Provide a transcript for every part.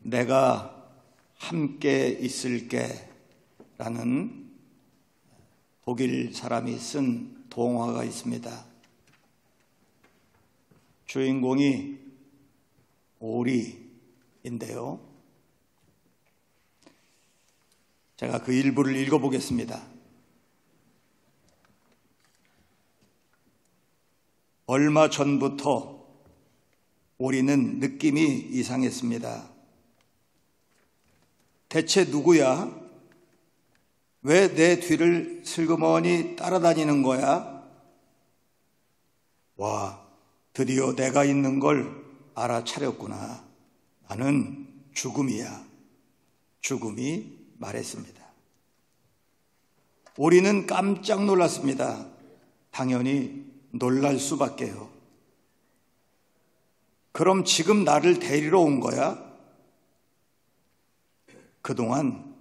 내가 함께 있을게 라는 독일 사람이 쓴 동화가 있습니다. 주인공이 오리인데요. 제가 그 일부를 읽어보겠습니다. 얼마 전부터 오리는 느낌이 이상했습니다. 대체 누구야? 왜 내 뒤를 슬그머니 따라다니는 거야? 와, 드디어 내가 있는 걸 알아차렸구나. 나는 죽음이야. 죽음이 말했습니다. 오리는 깜짝 놀랐습니다. 당연히 놀랄 수밖에요. 그럼 지금 나를 데리러 온 거야? 그동안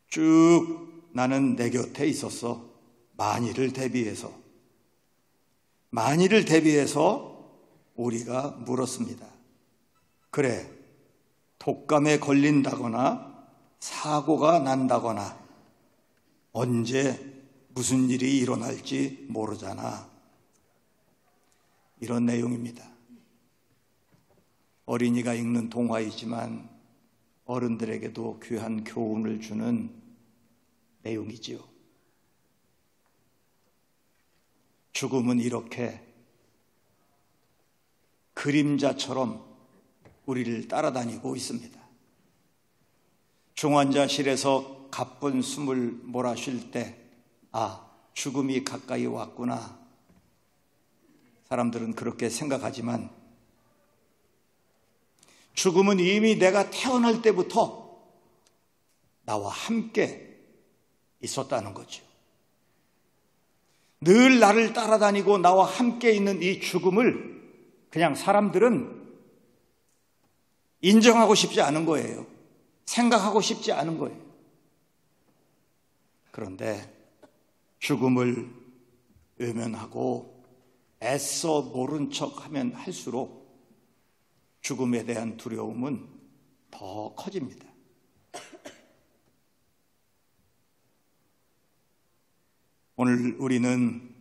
쭉 나는 내 곁에 있었어. 만일을 대비해서 오리가 물었습니다. 그래, 독감에 걸린다거나 사고가 난다거나 언제 무슨 일이 일어날지 모르잖아. 이런 내용입니다. 어린이가 읽는 동화이지만 어른들에게도 귀한 교훈을 주는 내용이지요. 죽음은 이렇게 그림자처럼 우리를 따라다니고 있습니다. 중환자실에서 가쁜 숨을 몰아쉴 때, 아, 죽음이 가까이 왔구나. 사람들은 그렇게 생각하지만 죽음은 이미 내가 태어날 때부터 나와 함께 있었다는 거죠. 늘 나를 따라다니고 나와 함께 있는 이 죽음을 그냥 사람들은 인정하고 싶지 않은 거예요. 생각하고 싶지 않은 거예요. 그런데 죽음을 외면하고 애써 모른 척하면 할수록 죽음에 대한 두려움은 더 커집니다. 오늘 우리는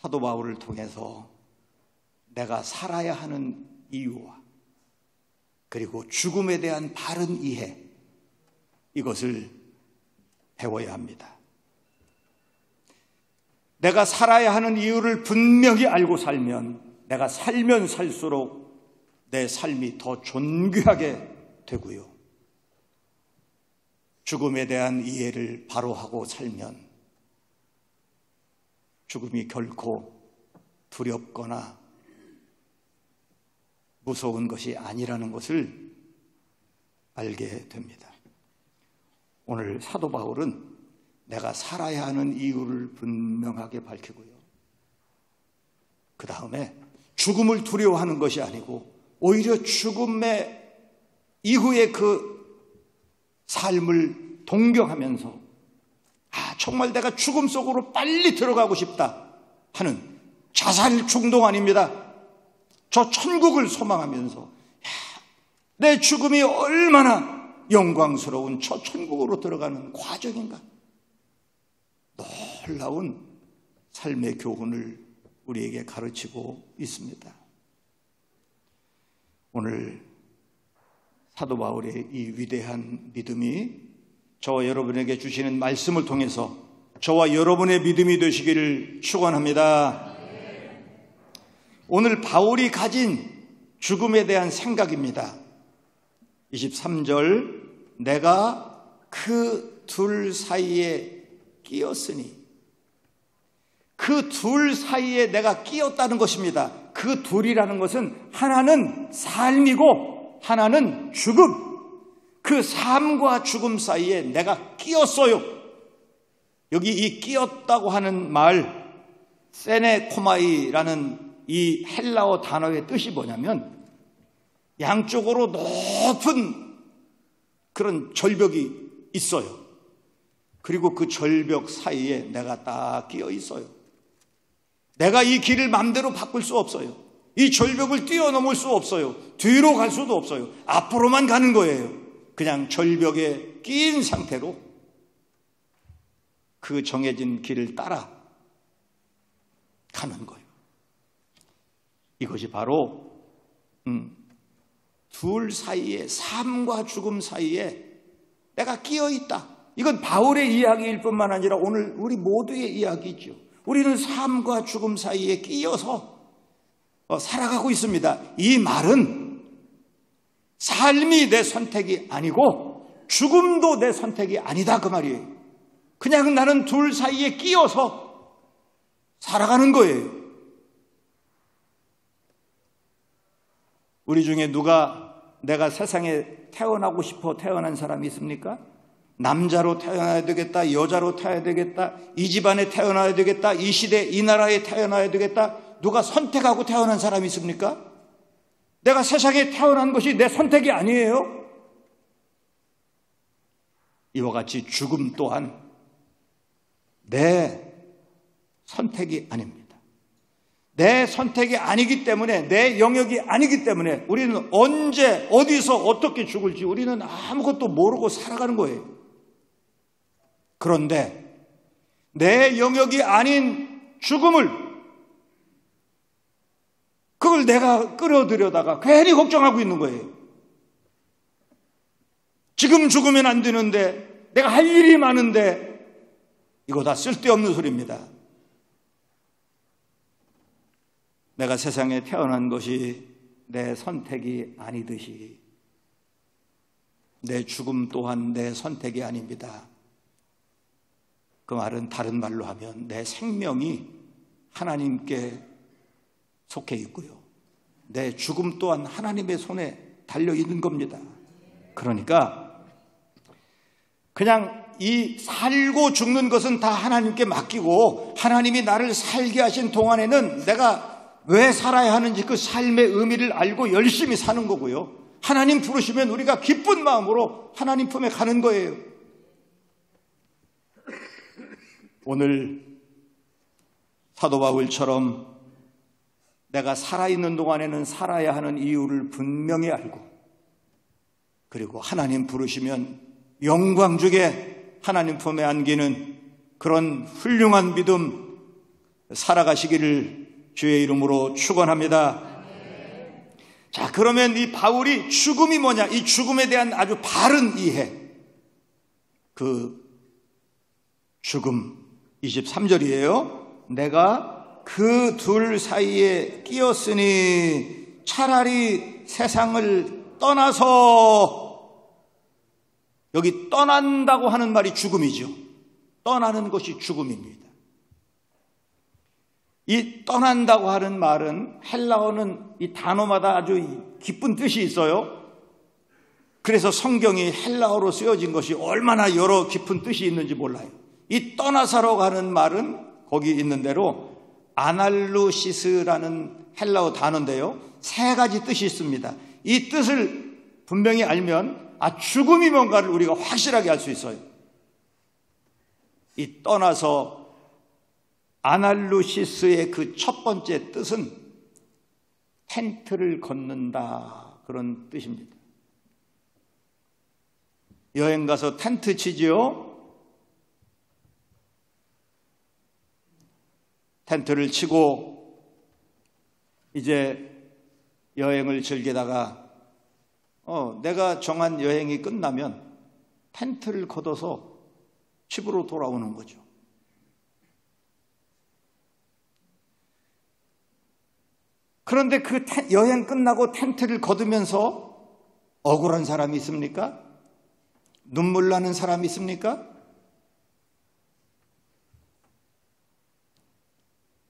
사도 바울을 통해서 내가 살아야 하는 이유와 그리고 죽음에 대한 바른 이해, 이것을 배워야 합니다. 내가 살아야 하는 이유를 분명히 알고 살면 내가 살면 살수록 내 삶이 더 존귀하게 되고요. 죽음에 대한 이해를 바로 하고 살면 죽음이 결코 두렵거나 무서운 것이 아니라는 것을 알게 됩니다. 오늘 사도 바울은 내가 살아야 하는 이유를 분명하게 밝히고요. 그 다음에 죽음을 두려워하는 것이 아니고 오히려 죽음의 이후의 그 삶을 동경하면서 정말 내가 죽음 속으로 빨리 들어가고 싶다 하는 자살 충동 아닙니다. 저 천국을 소망하면서 내 죽음이 얼마나 영광스러운 저 천국으로 들어가는 과정인가. 놀라운 삶의 교훈을 우리에게 가르치고 있습니다. 오늘 사도 바울의 이 위대한 믿음이 저와 여러분에게 주시는 말씀을 통해서 저와 여러분의 믿음이 되시기를 축원합니다. 오늘 바울이 가진 죽음에 대한 생각입니다. 23절, 내가 그 둘 사이에 끼었으니, 그 둘 사이에 내가 끼었다는 것입니다. 그 둘이라는 것은 하나는 삶이고 하나는 죽음, 그 삶과 죽음 사이에 내가 끼었어요. 여기 이 끼었다고 하는 말, 세네코마이라는 이 헬라어 단어의 뜻이 뭐냐면 양쪽으로 높은 그런 절벽이 있어요. 그리고 그 절벽 사이에 내가 딱 끼어 있어요. 내가 이 길을 마음대로 바꿀 수 없어요. 이 절벽을 뛰어넘을 수 없어요. 뒤로 갈 수도 없어요. 앞으로만 가는 거예요. 그냥 절벽에 끼인 상태로 그 정해진 길을 따라 가는 거예요. 이것이 바로 둘 사이에, 삶과 죽음 사이에 내가 끼어 있다. 이건 바울의 이야기일 뿐만 아니라 오늘 우리 모두의 이야기죠. 우리는 삶과 죽음 사이에 끼어서 살아가고 있습니다. 이 말은 삶이 내 선택이 아니고 죽음도 내 선택이 아니다 그 말이에요. 그냥 나는 둘 사이에 끼어서 살아가는 거예요. 우리 중에 누가 내가 세상에 태어나고 싶어 태어난 사람이 있습니까? 남자로 태어나야 되겠다, 여자로 태어나야 되겠다, 이 집안에 태어나야 되겠다, 이 시대 이 나라에 태어나야 되겠다, 누가 선택하고 태어난 사람이 있습니까? 내가 세상에 태어난 것이 내 선택이 아니에요. 이와 같이 죽음 또한 내 선택이 아닙니다. 내 선택이 아니기 때문에, 내 영역이 아니기 때문에 우리는 언제 어디서 어떻게 죽을지 우리는 아무것도 모르고 살아가는 거예요. 그런데 내 영역이 아닌 죽음을, 그걸 내가 끌어들여다가 괜히 걱정하고 있는 거예요. 지금 죽으면 안 되는데, 내가 할 일이 많은데, 이거 다 쓸데없는 소리입니다. 내가 세상에 태어난 것이 내 선택이 아니듯이 내 죽음 또한 내 선택이 아닙니다. 그 말은 다른 말로 하면 내 생명이 하나님께 속해 있고요, 내 죽음 또한 하나님의 손에 달려 있는 겁니다. 그러니까 그냥 이 살고 죽는 것은 다 하나님께 맡기고, 하나님이 나를 살게 하신 동안에는 내가 왜 살아야 하는지 그 삶의 의미를 알고 열심히 사는 거고요, 하나님 부르시면 우리가 기쁜 마음으로 하나님 품에 가는 거예요. 오늘 사도 바울처럼 내가 살아있는 동안에는 살아야 하는 이유를 분명히 알고, 그리고 하나님 부르시면 영광 주게 하나님 품에 안기는 그런 훌륭한 믿음 살아가시기를 주의 이름으로 축원합니다. 자, 그러면 이 바울이 죽음이 뭐냐, 이 죽음에 대한 아주 바른 이해, 그 죽음 23절이에요. 내가 그 둘 사이에 끼었으니 차라리 세상을 떠나서, 여기 떠난다고 하는 말이 죽음이죠. 떠나는 것이 죽음입니다. 이 떠난다고 하는 말은 헬라어는 이 단어마다 아주 깊은 뜻이 있어요. 그래서 성경이 헬라어로 쓰여진 것이 얼마나 여러 깊은 뜻이 있는지 몰라요. 이 떠나서라고 하는 말은 거기 있는 대로 아날루시스라는 헬라어 단어인데요, 세 가지 뜻이 있습니다. 이 뜻을 분명히 알면 죽음이 뭔가를 우리가 확실하게 알 수 있어요. 이 떠나서 아날루시스의 그 첫 번째 뜻은 텐트를 걷는다, 그런 뜻입니다. 여행 가서 텐트 치지요. 텐트를 치고 이제 여행을 즐기다가 내가 정한 여행이 끝나면 텐트를 걷어서 집으로 돌아오는 거죠. 그런데 그 여행 끝나고 텐트를 걷으면서 억울한 사람이 있습니까? 눈물 나는 사람이 있습니까?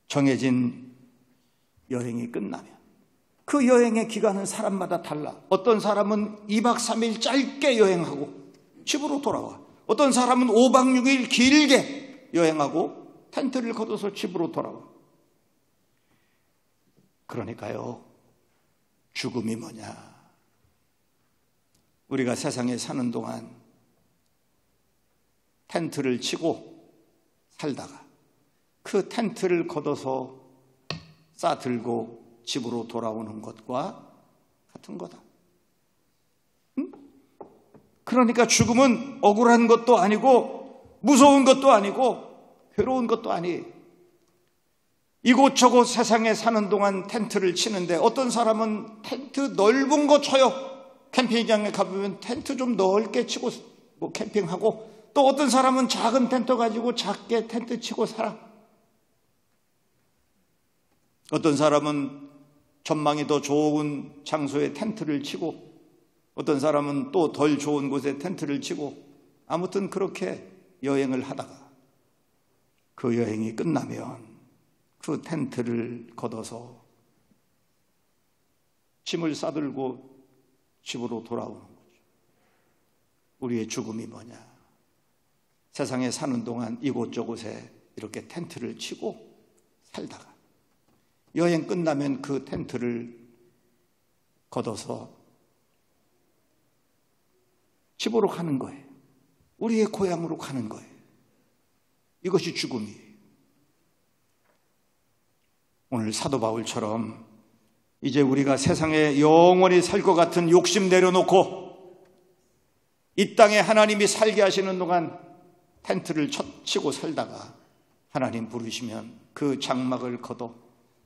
정해진 여행이 끝나면 그 여행의 기간은 사람마다 달라. 어떤 사람은 2박 3일 짧게 여행하고 집으로 돌아와. 어떤 사람은 5박 6일 길게 여행하고 텐트를 걷어서 집으로 돌아와. 그러니까요, 죽음이 뭐냐, 우리가 세상에 사는 동안 텐트를 치고 살다가 그 텐트를 걷어서 싸들고 집으로 돌아오는 것과 같은 거다. 응? 그러니까 죽음은 억울한 것도 아니고 무서운 것도 아니고 괴로운 것도 아니. 이곳저곳 세상에 사는 동안 텐트를 치는데 어떤 사람은 텐트 넓은 거 쳐요. 캠핑장에 가보면 텐트 좀 넓게 치고 뭐 캠핑하고, 또 어떤 사람은 작은 텐트 가지고 작게 텐트 치고 살아. 어떤 사람은 전망이 더 좋은 장소에 텐트를 치고, 어떤 사람은 또 덜 좋은 곳에 텐트를 치고, 아무튼 그렇게 여행을 하다가 그 여행이 끝나면 그 텐트를 걷어서 짐을 싸들고 집으로 돌아오는 거죠. 우리의 죽음이 뭐냐? 세상에 사는 동안 이곳저곳에 이렇게 텐트를 치고 살다가 여행 끝나면 그 텐트를 걷어서 집으로 가는 거예요. 우리의 고향으로 가는 거예요. 이것이 죽음이에요. 오늘 사도 바울처럼 이제 우리가 세상에 영원히 살 것 같은 욕심 내려놓고 이 땅에 하나님이 살게 하시는 동안 텐트를 치고 살다가 하나님 부르시면 그 장막을 걷어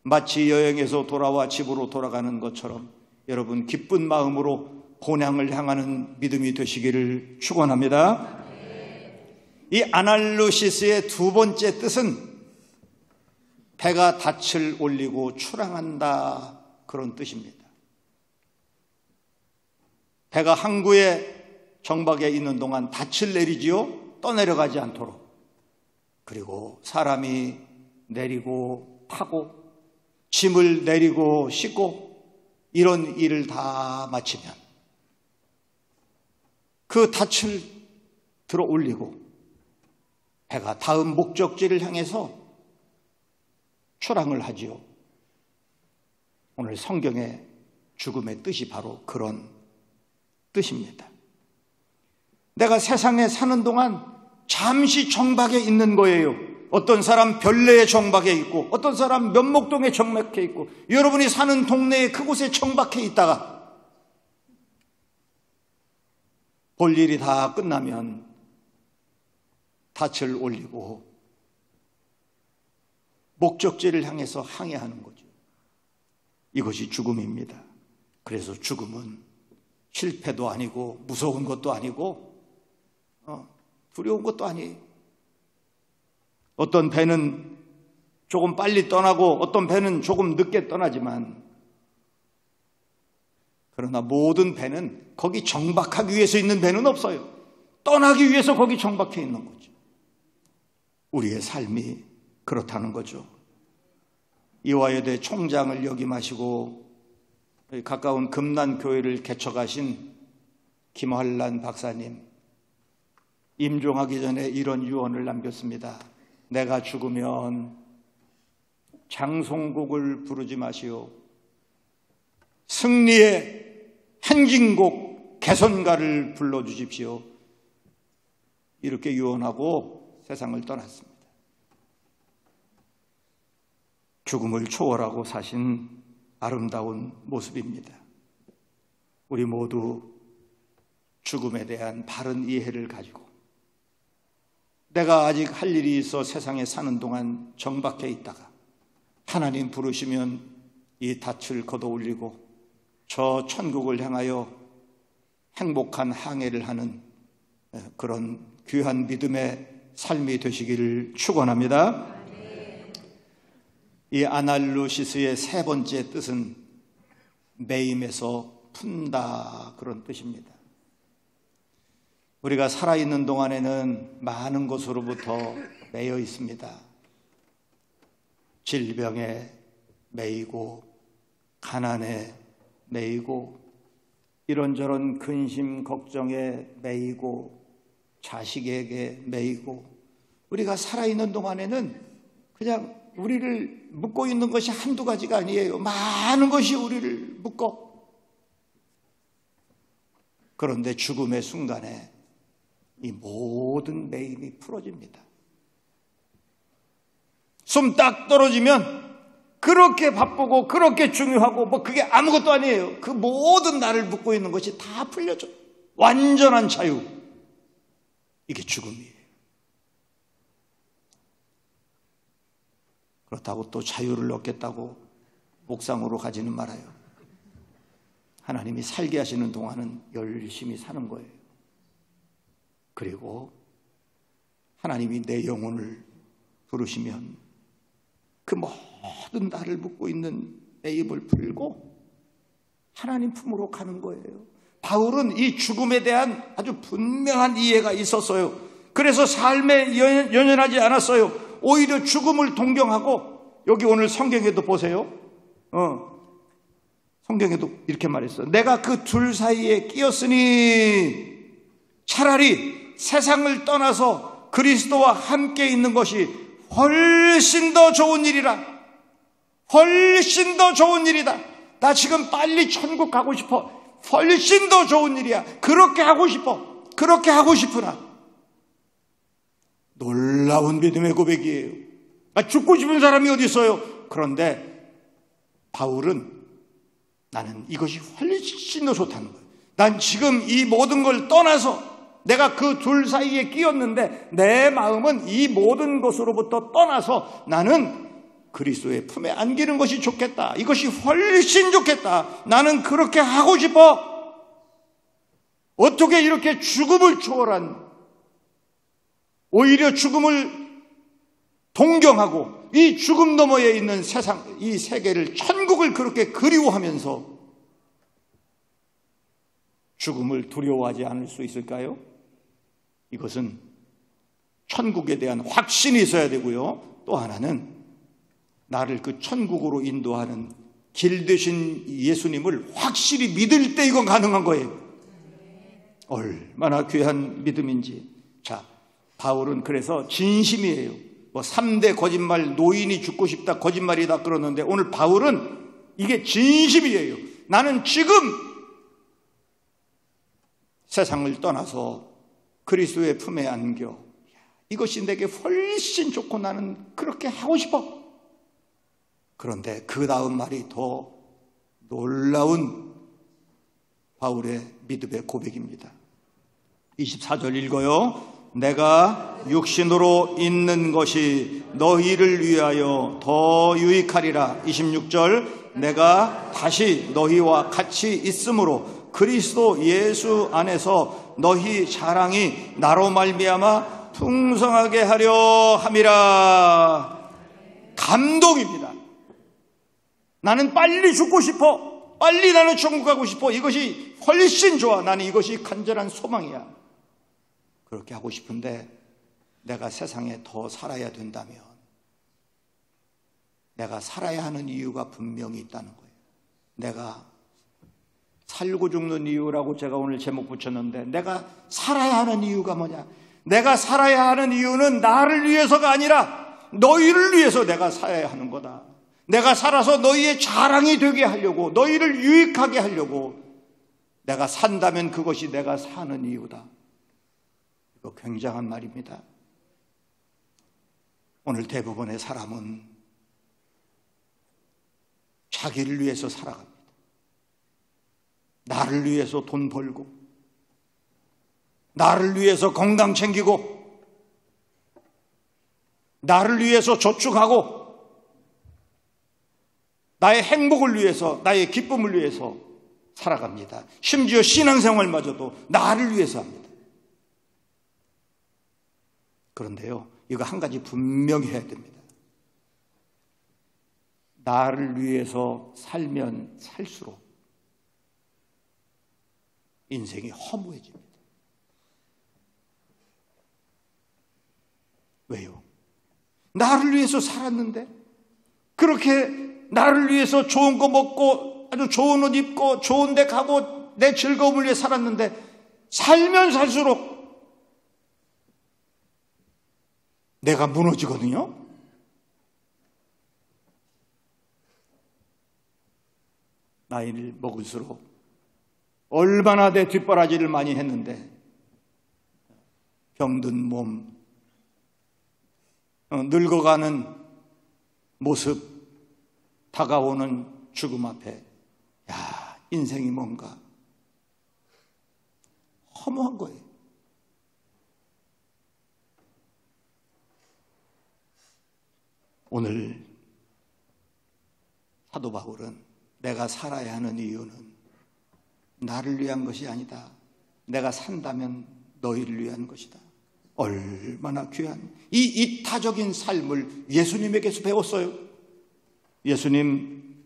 마치 여행에서 돌아와 집으로 돌아가는 것처럼 여러분 기쁜 마음으로 본향을 향하는 믿음이 되시기를 축원합니다. 이 아날루시스의 두 번째 뜻은 배가 닻을 올리고 출항한다, 그런 뜻입니다. 배가 항구에 정박에 있는 동안 닻을 내리지요. 떠내려가지 않도록. 그리고 사람이 내리고 타고 짐을 내리고 싣고 이런 일을 다 마치면 그 닻을 들어 올리고 배가 다음 목적지를 향해서 출항을 하지요. 오늘 성경의 죽음의 뜻이 바로 그런 뜻입니다. 내가 세상에 사는 동안 잠시 정박에 있는 거예요. 어떤 사람 별내에 정박해 있고, 어떤 사람 면목동에 정박해 있고, 여러분이 사는 동네에 그곳에 정박해 있다가 볼 일이 다 끝나면 닻을 올리고 목적지를 향해서 항해하는 거죠. 이것이 죽음입니다. 그래서 죽음은 실패도 아니고 무서운 것도 아니고 두려운 것도 아니에요. 어떤 배는 조금 빨리 떠나고 어떤 배는 조금 늦게 떠나지만, 그러나 모든 배는 거기 정박하기 위해서 있는 배는 없어요. 떠나기 위해서 거기 정박해 있는 거죠. 우리의 삶이 그렇다는 거죠. 이화여대 총장을 역임하시고 가까운 금난교회를 개척하신 김환란 박사님, 임종하기 전에 이런 유언을 남겼습니다. 내가 죽으면 장송곡을 부르지 마시오. 승리의 행진곡 개선가를 불러주십시오. 이렇게 유언하고 세상을 떠났습니다. 죽음을 초월하고 사신 아름다운 모습입니다. 우리 모두 죽음에 대한 바른 이해를 가지고 내가 아직 할 일이 있어 세상에 사는 동안 정박해 있다가 하나님 부르시면 이 닻을 걷어 올리고 저 천국을 향하여 행복한 항해를 하는 그런 귀한 믿음의 삶이 되시기를 축원합니다. 이 아날루시스의 세 번째 뜻은 매임에서 푼다, 그런 뜻입니다. 우리가 살아있는 동안에는 많은 것으로부터 매여 있습니다. 질병에 매이고 가난에 매이고 이런저런 근심 걱정에 매이고 자식에게 매이고, 우리가 살아있는 동안에는 그냥 우리를 묶고 있는 것이 한두 가지가 아니에요. 많은 것이 우리를 묶어. 그런데 죽음의 순간에 이 모든 매임이 풀어집니다. 숨 딱 떨어지면 그렇게 바쁘고 그렇게 중요하고 뭐 그게 아무것도 아니에요. 그 모든 나를 묶고 있는 것이 다 풀려져. 완전한 자유. 이게 죽음이에요. 그렇다고 또 자유를 얻겠다고 옥상으로 가지는 말아요. 하나님이 살게 하시는 동안은 열심히 사는 거예요. 그리고 하나님이 내 영혼을 부르시면 그 모든 나를 묶고 있는 내 입을 풀고 하나님 품으로 가는 거예요. 바울은 이 죽음에 대한 아주 분명한 이해가 있었어요. 그래서 삶에 연연하지 않았어요. 오히려 죽음을 동경하고, 여기 오늘 성경에도 보세요. 성경에도 이렇게 말했어요. 내가 그 둘 사이에 끼었으니 차라리 세상을 떠나서 그리스도와 함께 있는 것이 훨씬 더 좋은 일이라. 훨씬 더 좋은 일이다. 나 지금 빨리 천국 가고 싶어. 훨씬 더 좋은 일이야. 그렇게 하고 싶어. 그렇게 하고 싶으나. 놀라운 믿음의 고백이에요. 죽고 싶은 사람이 어디 있어요? 그런데 바울은 나는 이것이 훨씬 더 좋다는 거예요. 난 지금 이 모든 걸 떠나서 내가 그 둘 사이에 끼었는데 내 마음은 이 모든 것으로부터 떠나서 나는 그리스도의 품에 안기는 것이 좋겠다. 이것이 훨씬 좋겠다. 나는 그렇게 하고 싶어. 어떻게 이렇게 죽음을 초월한, 오히려 죽음을 동경하고 이 죽음 너머에 있는 세상, 이 세계를, 천국을 그렇게 그리워하면서 죽음을 두려워하지 않을 수 있을까요? 이것은 천국에 대한 확신이 있어야 되고요. 또 하나는 나를 그 천국으로 인도하는 길 되신 예수님을 확실히 믿을 때 이건 가능한 거예요. 얼마나 귀한 믿음인지. 자, 바울은 그래서 진심이에요. 뭐 3대 거짓말, 노인이 죽고 싶다, 거짓말이다 그러는데 오늘 바울은 이게 진심이에요. 나는 지금 세상을 떠나서 그리스도의 품에 안겨. 이것이 내게 훨씬 좋고 나는 그렇게 하고 싶어. 그런데 그 다음 말이 더 놀라운 바울의 믿음의 고백입니다. 24절 읽어요. 내가 육신으로 있는 것이 너희를 위하여 더 유익하리라. 26절 내가 다시 너희와 같이 있으므로 그리스도 예수 안에서 너희 자랑이 나로 말미암아 풍성하게 하려 함이라. 감동입니다. 나는 빨리 죽고 싶어. 빨리 나는 천국 가고 싶어. 이것이 훨씬 좋아. 나는 이것이 간절한 소망이야. 그렇게 하고 싶은데 내가 세상에 더 살아야 된다면 내가 살아야 하는 이유가 분명히 있다는 거예요. 내가 살고 죽는 이유라고 제가 오늘 제목 붙였는데 내가 살아야 하는 이유가 뭐냐? 내가 살아야 하는 이유는 나를 위해서가 아니라 너희를 위해서 내가 살아야 하는 거다. 내가 살아서 너희의 자랑이 되게 하려고, 너희를 유익하게 하려고 내가 산다면 그것이 내가 사는 이유다. 이거 굉장한 말입니다. 오늘 대부분의 사람은 자기를 위해서 살아갑니다. 나를 위해서 돈 벌고, 나를 위해서 건강 챙기고, 나를 위해서 저축하고, 나의 행복을 위해서, 나의 기쁨을 위해서 살아갑니다. 심지어 신앙생활마저도 나를 위해서 합니다. 그런데요, 이거 한 가지 분명히 해야 됩니다. 나를 위해서 살면 살수록 인생이 허무해집니다. 왜요? 나를 위해서 살았는데, 그렇게 나를 위해서 좋은 거 먹고 아주 좋은 옷 입고 좋은 데 가고 내 즐거움을 위해 살았는데 살면 살수록 내가 무너지거든요. 나이를 먹을수록 얼마나 내 뒷바라지를 많이 했는데 병든 몸, 늙어가는 모습, 다가오는 죽음 앞에 야, 인생이 뭔가 허무한 거예요. 오늘 사도 바울은 내가 살아야 하는 이유는 나를 위한 것이 아니다. 내가 산다면 너희를 위한 것이다. 얼마나 귀한 이 이타적인 삶을 예수님에게서 배웠어요. 예수님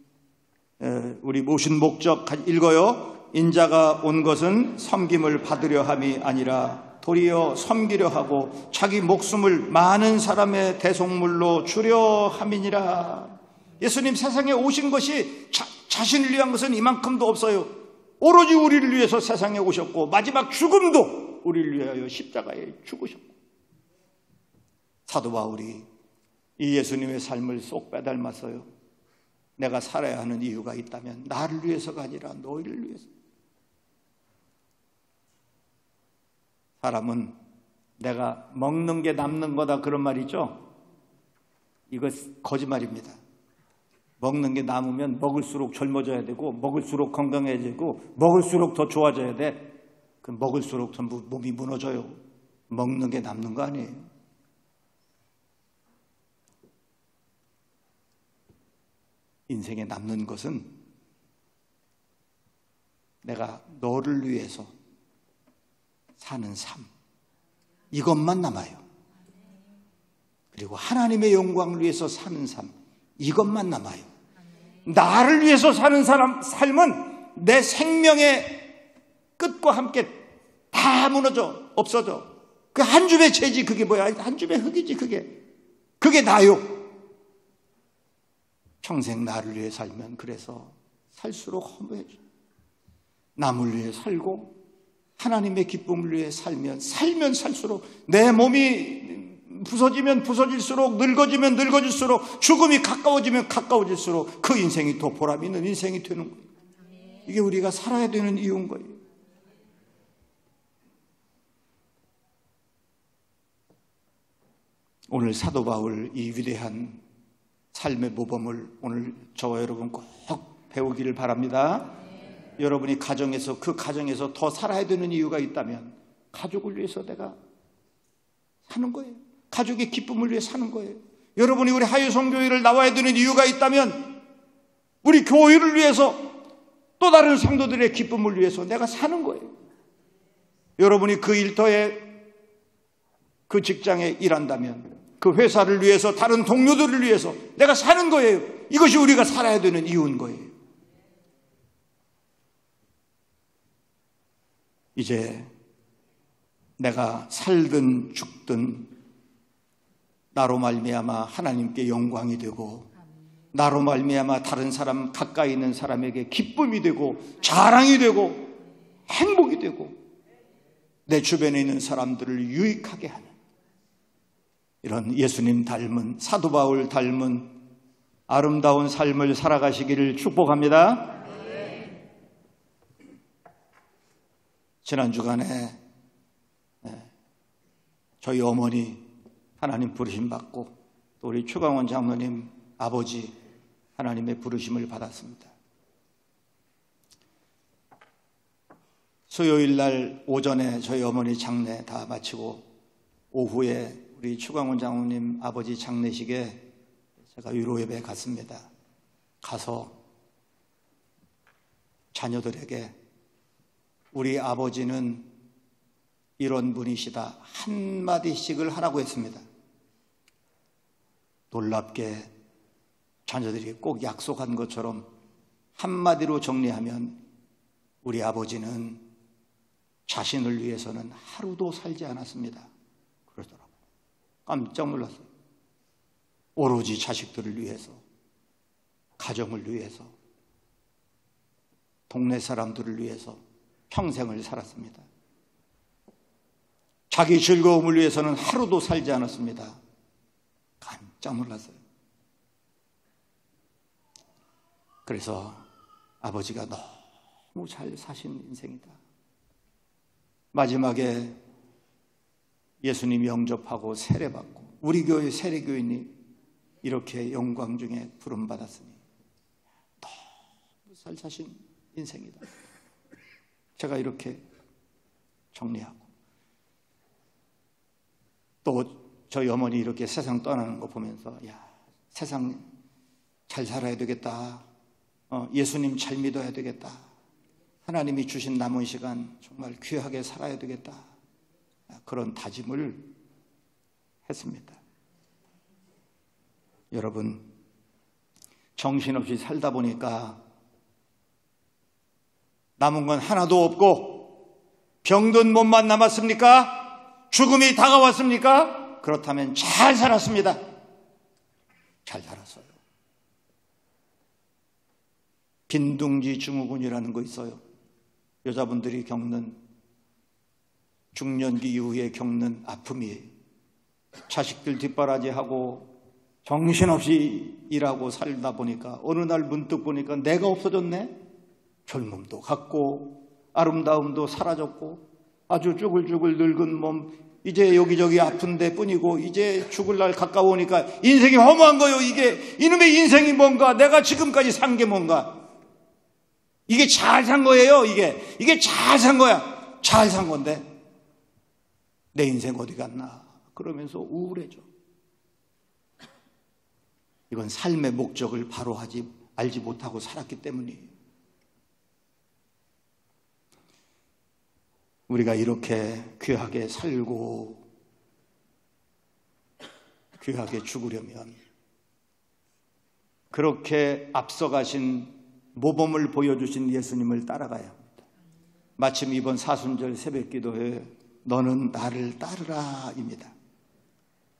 우리 모신 목적 읽어요. 인자가 온 것은 섬김을 받으려 함이 아니라 도리어 섬기려 하고 자기 목숨을 많은 사람의 대속물로 주려 함이니라. 예수님 세상에 오신 것이 자신을 위한 것은 이만큼도 없어요. 오로지 우리를 위해서 세상에 오셨고 마지막 죽음도 우리를 위하여 십자가에 죽으셨고. 사도 바울이 이 예수님의 삶을 쏙 빼닮았어요. 내가 살아야 하는 이유가 있다면 나를 위해서가 아니라 너희를 위해서. 사람은 내가 먹는 게 남는 거다 그런 말 있죠? 이거 거짓말입니다. 먹는 게 남으면 먹을수록 젊어져야 되고 먹을수록 건강해지고 먹을수록 더 좋아져야 돼. 그 먹을수록 전부 몸이 무너져요. 먹는 게 남는 거 아니에요. 인생에 남는 것은 내가 너를 위해서 사는 삶, 이것만 남아요. 그리고 하나님의 영광을 위해서 사는 삶, 이것만 남아요. 나를 위해서 사는 삶은 내 생명의 끝과 함께 다 무너져 없어져. 그 한 줌의 재지 그게 뭐야? 한 줌의 흙이지 그게 나요. 평생 나를 위해 살면 그래서 살수록 허무해져. 남을 위해 살고 하나님의 기쁨을 위해 살면 살수록 내 몸이 부서지면 부서질수록 늙어지면 늙어질수록 죽음이 가까워지면 가까워질수록 그 인생이 더 보람 있는 인생이 되는 거예요. 이게 우리가 살아야 되는 이유인 거예요. 오늘 사도 바울 이 위대한 삶의 모범을 오늘 저와 여러분 꼭 배우기를 바랍니다. 여러분이 가정에서 그 가정에서 더 살아야 되는 이유가 있다면 가족을 위해서 내가 사는 거예요. 가족의 기쁨을 위해 사는 거예요. 여러분이 우리 하유성교회를 나와야 되는 이유가 있다면 우리 교회를 위해서 또 다른 성도들의 기쁨을 위해서 내가 사는 거예요. 여러분이 그 일터에 그 직장에 일한다면 그 회사를 위해서 다른 동료들을 위해서 내가 사는 거예요. 이것이 우리가 살아야 되는 이유인 거예요. 이제 내가 살든 죽든 나로 말미암아 하나님께 영광이 되고 나로 말미암아 다른 사람 가까이 있는 사람에게 기쁨이 되고 자랑이 되고 행복이 되고 내 주변에 있는 사람들을 유익하게 하는 이런 예수님 닮은 사도 바울 닮은 아름다운 삶을 살아가시기를 축복합니다. 지난 주간에 저희 어머니 하나님 부르심 받고 또 우리 최강원 장로님 아버지 하나님의 부르심을 받았습니다. 수요일 날 오전에 저희 어머니 장례 다 마치고 오후에 우리 최강원 장로님 아버지 장례식에 제가 위로 예배 갔습니다. 가서 자녀들에게 우리 아버지는 이런 분이시다 한마디씩을 하라고 했습니다. 놀랍게 자녀들이 꼭 약속한 것처럼 한마디로 정리하면 우리 아버지는 자신을 위해서는 하루도 살지 않았습니다. 그러더라고요. 깜짝 놀랐어요. 오로지 자식들을 위해서, 가정을 위해서, 동네 사람들을 위해서 평생을 살았습니다. 자기 즐거움을 위해서는 하루도 살지 않았습니다. 깜짝 놀랐어요. 그래서 아버지가 너무 잘 사신 인생이다. 마지막에 예수님 영접하고 세례받고 우리 교회 세례교인이 이렇게 영광 중에 부름받았으니 사신 인생이다. 제가 이렇게 정리하고, 또 저희 어머니 이렇게 세상 떠나는 거 보면서, 야, 세상 잘 살아야 되겠다. 예수님 잘 믿어야 되겠다. 하나님이 주신 남은 시간 정말 귀하게 살아야 되겠다. 그런 다짐을 했습니다. 여러분, 정신없이 살다 보니까 남은 건 하나도 없고 병든 몸만 남았습니까? 죽음이 다가왔습니까? 그렇다면 잘 살았습니다. 잘 살았어요. 빈둥지 증후군이라는 거 있어요. 여자분들이 겪는, 중년기 이후에 겪는 아픔이에요. 자식들 뒷바라지하고 정신없이 일하고 살다 보니까 어느 날 문득 보니까 내가 없어졌네? 젊음도 갔고 아름다움도 사라졌고 아주 쭈글쭈글 늙은 몸, 이제 여기저기 아픈 데 뿐이고 이제 죽을 날 가까우니까 인생이 허무한 거요. 이게 이놈의 인생이 뭔가, 내가 지금까지 산 게 뭔가, 이게 잘 산 거예요. 이게 잘 산 거야. 잘 산 건데 내 인생 어디 갔나 그러면서 우울해져. 이건 삶의 목적을 바로 알지 못하고 살았기 때문이에요. 우리가 이렇게 귀하게 살고 귀하게 죽으려면 그렇게 앞서가신 모범을 보여주신 예수님을 따라가야 합니다. 마침 이번 사순절 새벽기도에 너는 나를 따르라입니다.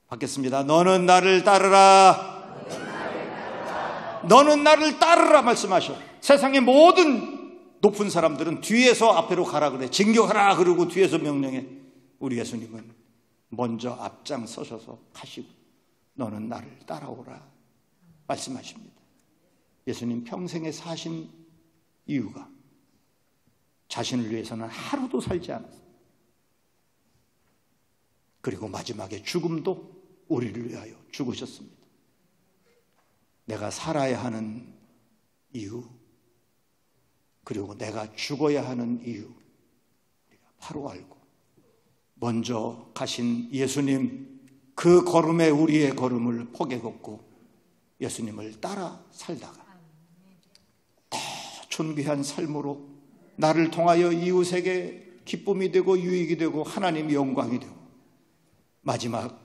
받겠습니다. 너는 나를 따르라. 너는 나를 따르라 말씀하셔. 세상의 모든 높은 사람들은 뒤에서 앞으로 가라 그래. 진격하라 그러고 뒤에서 명령해. 우리 예수님은 먼저 앞장서셔서 가시고 너는 나를 따라오라 말씀하십니다. 예수님 평생에 사신 이유가 자신을 위해서는 하루도 살지 않았어요. 그리고 마지막에 죽음도 우리를 위하여 죽으셨습니다. 내가 살아야 하는 이유, 그리고 내가 죽어야 하는 이유, 우리가 바로 알고 먼저 가신 예수님, 그 걸음에 우리의 걸음을 포개 걷고 예수님을 따라 살다가 더 존귀한 삶으로 나를 통하여 이웃에게 기쁨이 되고 유익이 되고 하나님 영광이 되고 마지막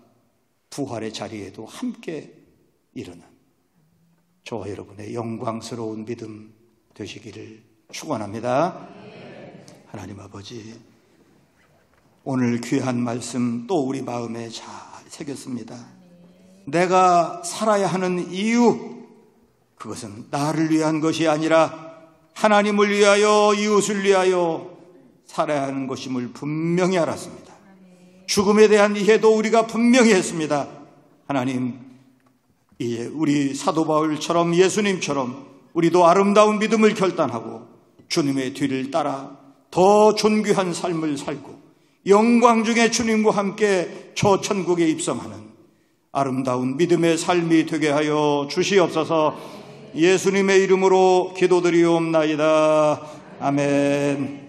부활의 자리에도 함께 일어난 저와 여러분의 영광스러운 믿음 되시기를 축원합니다. 하나님 아버지, 오늘 귀한 말씀 또 우리 마음에 잘 새겼습니다. 내가 살아야 하는 이유, 그것은 나를 위한 것이 아니라 하나님을 위하여 이웃을 위하여 살아야 하는 것임을 분명히 알았습니다. 죽음에 대한 이해도 우리가 분명히 했습니다. 하나님, 이제 우리 사도 바울처럼 예수님처럼 우리도 아름다운 믿음을 결단하고 주님의 뒤를 따라 더 존귀한 삶을 살고 영광 중에 주님과 함께 저 천국에 입성하는 아름다운 믿음의 삶이 되게 하여 주시옵소서. 예수님의 이름으로 기도드리옵나이다. 아멘.